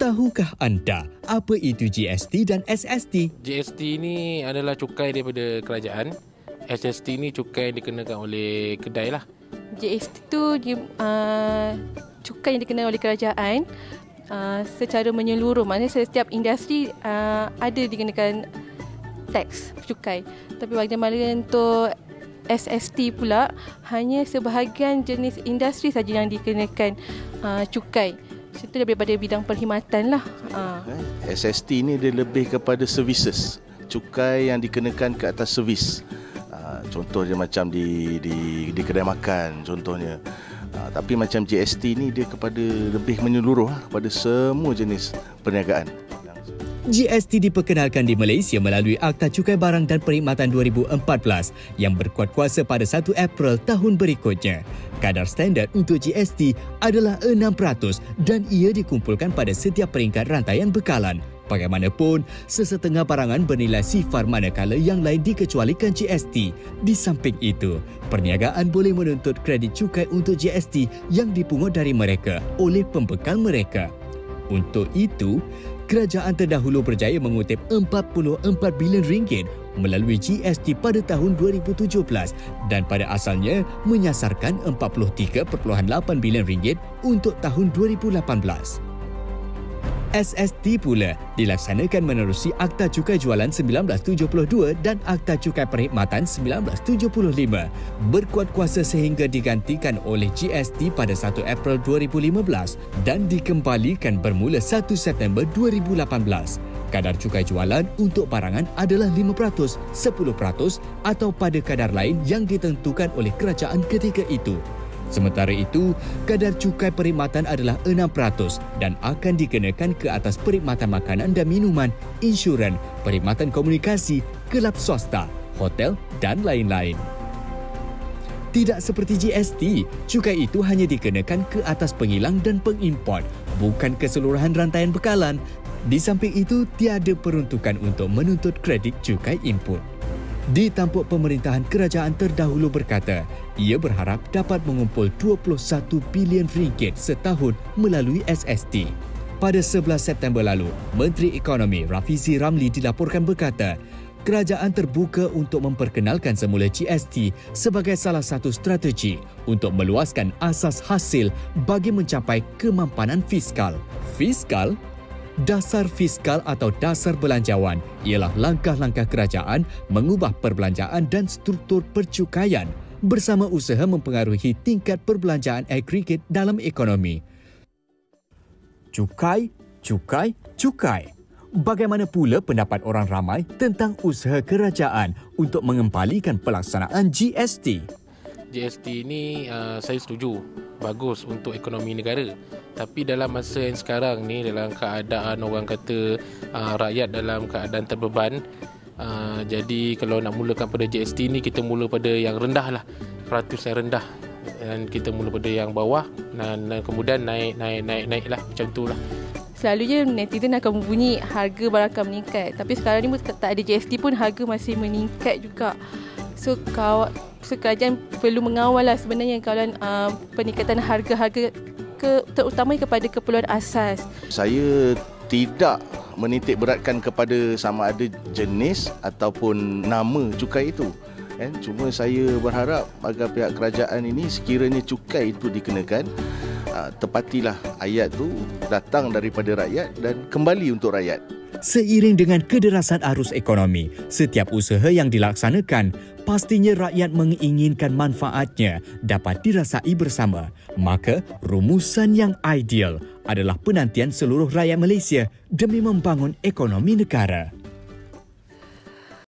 Tahukah anda apa itu GST dan SST? GST ni adalah cukai daripada kerajaan. SST ni cukai yang dikenakan oleh kedai lah. GST tu cukai yang dikenakan oleh kerajaan secara menyeluruh. Maknanya setiap industri ada dikenakan teks cukai. Tapi bagaimana untuk SST pula, hanya sebahagian jenis industri saja yang dikenakan cukai. Itu daripada bidang perkhidmatan lah. SST ni dia lebih kepada services, cukai yang dikenakan ke atas servis. Contohnya macam di kedai makan contohnya. Tapi macam GST ni dia kepada lebih menyeluruh kepada semua jenis perniagaan. GST diperkenalkan di Malaysia melalui Akta Cukai Barang dan Perkhidmatan 2014 yang berkuat kuasa pada 1 April tahun berikutnya. Kadar standard untuk GST adalah 6% dan ia dikumpulkan pada setiap peringkat rantaian bekalan. Bagaimanapun, sesetengah barangan bernilai sifar manakala yang lain dikecualikan GST. Di samping itu, perniagaan boleh menuntut kredit cukai untuk GST yang dipungut dari mereka oleh pembekal mereka. Untuk itu, kerajaan terdahulu berjaya mengutip RM44 bilion melalui GST pada tahun 2017 dan pada asalnya menyasarkan RM43.8 bilion untuk tahun 2018. SST pula dilaksanakan menerusi Akta Cukai Jualan 1972 dan Akta Cukai Perkhidmatan 1975. Berkuat kuasa sehingga digantikan oleh GST pada 1 April 2015 dan dikembalikan bermula 1 September 2018. Kadar cukai jualan untuk barangan adalah 5%, 10% atau pada kadar lain yang ditentukan oleh kerajaan ketika itu. Sementara itu, kadar cukai perkhidmatan adalah 6% dan akan dikenakan ke atas perkhidmatan makanan dan minuman, insurans, perkhidmatan komunikasi, kelab swasta, hotel dan lain-lain. Tidak seperti GST, cukai itu hanya dikenakan ke atas pengilang dan pengimport, bukan keseluruhan rantaian bekalan. Di samping itu, tiada peruntukan untuk menuntut kredit cukai input. Di tampuk pemerintahan kerajaan terdahulu berkata, ia berharap dapat mengumpul RM21 bilion setahun melalui SST. Pada 11 September lalu, Menteri Ekonomi Rafizi Ramli dilaporkan berkata, kerajaan terbuka untuk memperkenalkan semula GST sebagai salah satu strategi untuk meluaskan asas hasil bagi mencapai kemampanan fiskal. Fiskal? Dasar fiskal atau dasar belanjawan ialah langkah-langkah kerajaan mengubah perbelanjaan dan struktur percukaian bersama usaha mempengaruhi tingkat perbelanjaan agregat dalam ekonomi. Cukai, cukai, cukai. Bagaimana pula pendapat orang ramai tentang usaha kerajaan untuk mengembalikan pelaksanaan GST? GST ni saya setuju, bagus untuk ekonomi negara. Tapi dalam masa yang sekarang ni, dalam keadaan orang kata rakyat dalam keadaan terbeban, jadi kalau nak mulakan pada GST ni, kita mula pada yang rendah lah, peratus yang rendah, dan kita mula pada yang bawah dan kemudian naik lah, macam tu lah. Selalunya netizen akan membunyi harga barang akan meningkat. Tapi sekarang ni tak ada GST pun harga masih meningkat juga. So kerajaan perlu mengawal lah sebenarnya kawalan peningkatan harga-harga terutamanya kepada keperluan asas. Saya tidak menitik beratkan kepada sama ada jenis ataupun nama cukai itu. Cuma saya berharap agar pihak kerajaan ini sekiranya cukai itu dikenakan, tepatilah ayat itu datang daripada rakyat dan kembali untuk rakyat. Seiring dengan kederasan arus ekonomi, setiap usaha yang dilaksanakan, pastinya rakyat menginginkan manfaatnya dapat dirasai bersama. Maka, rumusan yang ideal adalah penantian seluruh rakyat Malaysia demi membangun ekonomi negara.